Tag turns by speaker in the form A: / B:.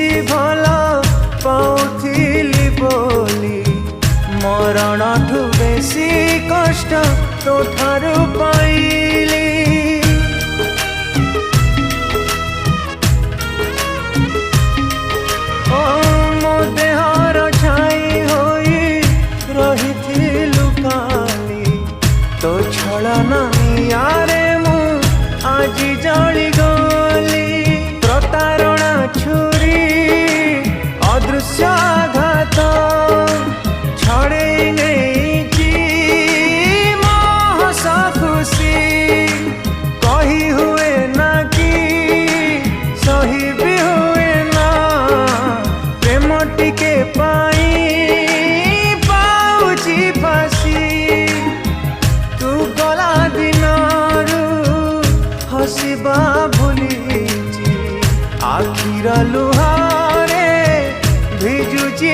A: बेसी भला पाउथिली बोली मरण ठू बेसी कष्ट तो ठारू पाइली ओ मो देहर छाई होई रहिथिलु काली तो छलना यारे मु आज जली गली प्रतारणा छुरी अदृश्याघात छड़े नहीं मोहस खुशी कही हुए ना कि सही भी हुए ना प्रेम टिके पाई पाउची फासी तू गला दिनरू हसिबा भूलीची आखिर लुहारे भिजुची